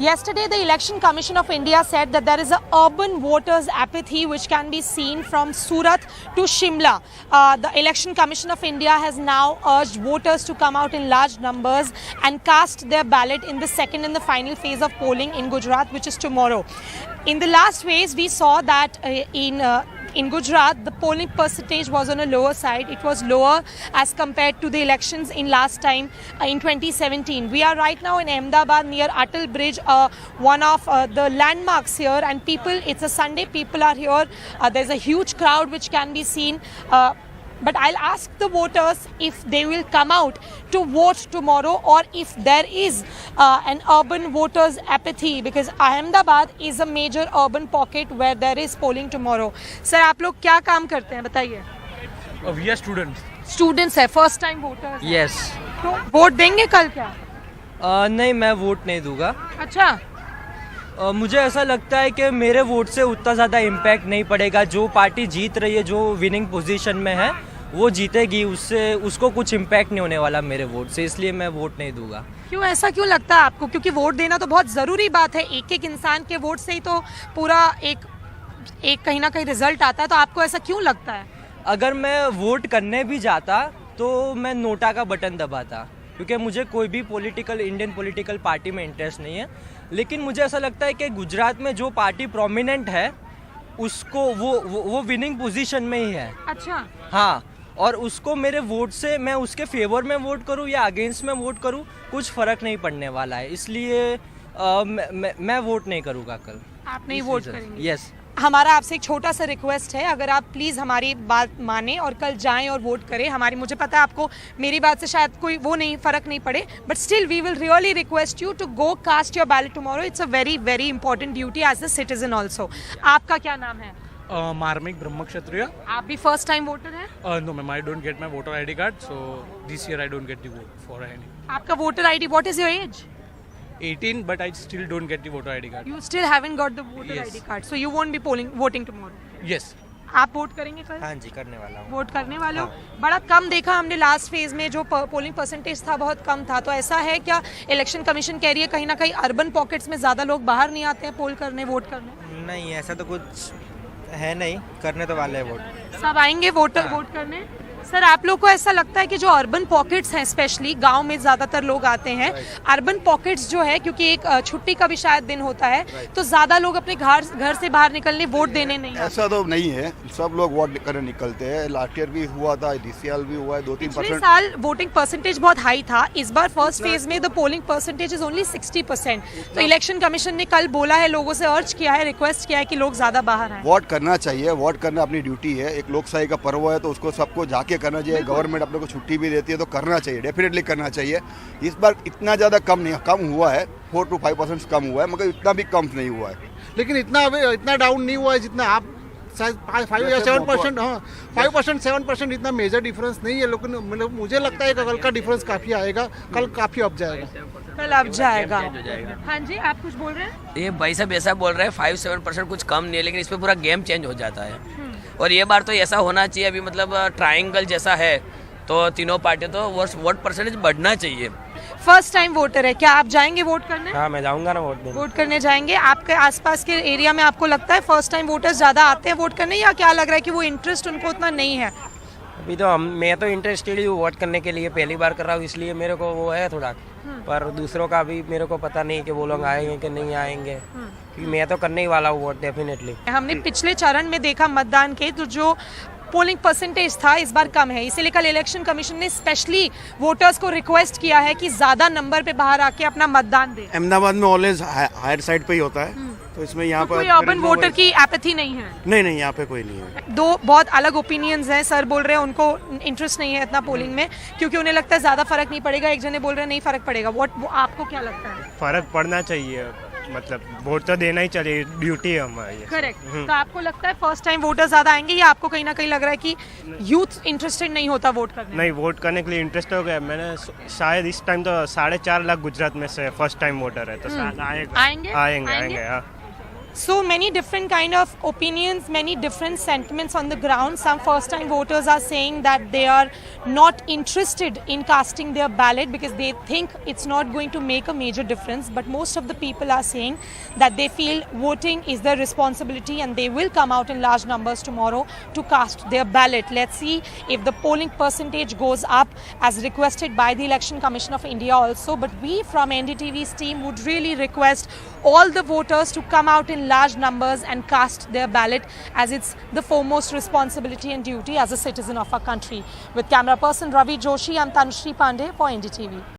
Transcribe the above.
Yesterday, the Election Commission of India said that there is an urban voters' apathy which can be seen from Surat to Shimla. The Election Commission of India has now urged voters to come out in large numbers and cast their ballot in the second and the final phase of polling in Gujarat, which is tomorrow. In the last phase, we saw that in Gujarat, the polling percentage was on a lower side. It was lower as compared to the elections in last time in 2017. We are right now in Ahmedabad near Atal Bridge, one of the landmarks here, and it's a Sunday, people are here. There's a huge crowd which can be seen. But I'll ask the voters if they will come out to vote tomorrow or if there is an urban voters apathy, because Ahmedabad is a major urban pocket where there is polling tomorrow. Sir, आप लोग क्या काम करते हैं बताइए? We are students. Students है, first time voters. Yes. तो vote देंगे कल क्या? नहीं, मैं वोट नहीं दूंगा। अच्छा। मुझे ऐसा लगता है कि मेरे वोट से उतना ज़्यादा इम्पैक्ट नहीं पड़ेगा। जो पार्टी जीत रही है, जो विनिंग पोजीशन में है, वो जीतेगी, उसको कुछ इम्पैक्ट नहीं होने वाला मेरे वोट से, इसलिए मैं वोट नहीं दूंगा। क्यों, ऐसा क्यों लगता है आपको? क्योंकि वोट देना तो बहुत ज़रूरी बात है, एक एक इंसान के वोट से ही तो पूरा एक कहीं ना कहीं रिजल्ट आता है, तो आपको ऐसा क्यों लगता है? अगर मैं वोट करने भी जाता तो मैं नोटा का बटन दबाता, क्योंकि मुझे कोई भी इंडियन पॉलिटिकल पार्टी में इंटरेस्ट नहीं है। लेकिन मुझे ऐसा लगता है कि गुजरात में जो पार्टी प्रोमिनेंट है उसको वो विनिंग पोजीशन में ही है। अच्छा। हाँ, और उसको मेरे वोट से, मैं उसके फेवर में वोट करूँ या अगेंस्ट में वोट करूँ, कुछ फर्क नहीं पड़ने वाला है, इसलिए मैं वोट नहीं करूँगा कल। आप नहीं वोट करेंगे? यस। हमारा आपसे एक छोटा सा रिक्वेस्ट है, अगर आप प्लीज़ हमारी बात माने और कल जाएं और वोट करें। मुझे पता है आपको मेरी बात से शायद कोई फर्क नहीं पड़े, but still we will really request you to go cast your ballot tomorrow. It's a very very important duty as a citizen also. आपका क्या नाम है? मार्मिक ब्रह्म क्षत्रिय। आप भी फर्स्ट टाइम वोटर हैं? No ma'am, I don't get my voter ID card, so this year I don't get the vote for any. आपका voter ID, what is your age? 18, but I still don't get the voter ID card. You still haven't got the voter Yes. ID card, so you won't be voting tomorrow. Yes. आप vote करेंगे कल? हाँ जी, करने वाला हूँ। Vote करने वाले हो? बड़ा कम देखा हमने लास्ट फेज में, जो पोलिंग परसेंटेज था बहुत कम था, तो ऐसा है क्या इलेक्शन कमीशन कह रही है कहीं ना कहीं अर्बन पॉकेट्स में ज़्यादा लोग बाहर नहीं आते हैं पोल करने, वोट करने? नहीं, ऐसा तो कुछ है नहीं, करने तो वाले हैं वोट। सब आएंगे वोट करने? सर, आप लोग को ऐसा लगता है कि जो अर्बन पॉकेट्स हैं, स्पेशली गांव में ज़्यादातर लोग आते हैं, अर्बन पॉकेट्स जो है, क्योंकि एक छुट्टी का भी शायद दिन होता है, तो ज़्यादा लोग अपने घर से बाहर निकलने, वोट देने नहीं आते? ऐसा तो नहीं है, सब लोग वोट करने निकलते हैं। लास्ट ईयर भी हुआ था, दिस ईयर भी हुआ है, 2-3%। पिछले साल वोटिंग परसेंटेज बहुत हाई था, इस बार फर्स्ट फेज में the polling percentage is only 60%। तो इलेक्शन कमीशन ने कल बोला है, लोगों से अर्ज किया है, रिक्वेस्ट किया है कि लोग ज़्यादा बाहर आए। वोट करना चाहिए, वोट करना अपनी ड्यूटी है, एक लोकशाही का पर्व है, तो उसको सबको जाके करना चाहिए। गवर्नमेंट अपने को छुट्टी भी देती है तो करना चाहिए, डेफिनेटली करना चाहिए। इस बार इतना ज़्यादा कम हुआ है, 4 to 5% कम हुआ है, मगर इतना भी कम नहीं हुआ है। लेकिन इतना डाउन नहीं हुआ है जितना आप शायद 5 या 7%, हाँ 5% 7% इतना मेजर डिफरेंस नहीं है। लेकिन मतलब मुझे लगता है कि कल का डिफरेंस काफ़ी आएगा, कल काफ़ी अप जाएगा। कल अब जाएगा। हाँ जी, आप कुछ बोल रहे हैं? ये भाई साहब ऐसा बोल रहे हैं 5-7% कुछ कम नहीं है, लेकिन इसमें पूरा गेम चेंज हो जाता है। और ये बार तो ऐसा होना चाहिए, अभी मतलब ट्रायंगल जैसा है, तो तीनों पार्टियों तो वोट परसेंटेज बढ़ना चाहिए। फर्स्ट टाइम वोटर है, क्या आप जाएंगे वोट करने? हाँ, मैं जाऊँगा ना वोट देने। वोट करने जाएंगे? आपके आसपास के एरिया में आपको लगता है फर्स्ट टाइम वोटर्स ज़्यादा आते हैं वोट करने, या क्या लग रहा है कि वो इंटरेस्ट उनको उतना नहीं है? अभी तो मैं तो इंटरेस्टेड हूँ वोट करने के लिए, पहली बार कर रहा हूँ, इसलिए मेरे को वो है थोड़ा, पर दूसरों का अभी मेरे को पता नहीं कि वो लोग आएंगे कि नहीं आएंगे, क्योंकि मैं तो करने ही वाला हूँ वोट डेफिनेटली। हमने पिछले चरण में देखा मतदान के, तो जो पोलिंग परसेंटेज था इस बार कम है, इसीलिए कल इलेक्शन कमीशन ने स्पेशली वोटर्स को रिक्वेस्ट किया है कि ज्यादा नंबर पे बाहर आके अपना मतदान दें। अहमदाबाद में ऑलवेज हायर साइड पे ही होता है, तो इसमें यहाँ पर कोई अर्बन वोटर की एपैथी नहीं है? नहीं, यहाँ पे कोई नहीं है। दो बहुत अलग ओपिनियंस हैं। सर बोल रहे हैं उनको इंटरेस्ट नहीं है इतना पोलिंग में, क्योंकि उन्हें लगता है ज्यादा फर्क नहीं पड़ेगा। एक जने बोल रहे हैं नहीं फर्क पड़ेगा। आपको क्या लगता है? फर्क पड़ना चाहिए, मतलब वोट तो देना ही चाहिए, ड्यूटी है हमारी। करेक्ट। तो आपको लगता है फर्स्ट टाइम वोटर ज्यादा आएंगे, या आपको कहीं ना कहीं लग रहा है कि यूथ इंटरेस्टेड नहीं होता वोट करने? नहीं, वोट करने के लिए इंटरेस्ट हो गया। मैंने शायद इस टाइम तो 4.5 लाख गुजरात में से फर्स्ट टाइम वोटर है, तो शायद आएंगे। आएंगे? हाँ। So many different kind of opinions, many different sentiments on the ground. Some first-time voters are saying that they are not interested in casting their ballot because they think it's not going to make a major difference. But most of the people are saying that they feel voting is their responsibility and they will come out in large numbers tomorrow to cast their ballot. Let's see if the polling percentage goes up as requested by the Election Commission of India also. But we from NDTV's team would really request all the voters to come out in large numbers and cast their ballot, as it's the foremost responsibility and duty as a citizen of our country. With camera person Ravi Joshi, I'm Tanushree Pandey for NDTV.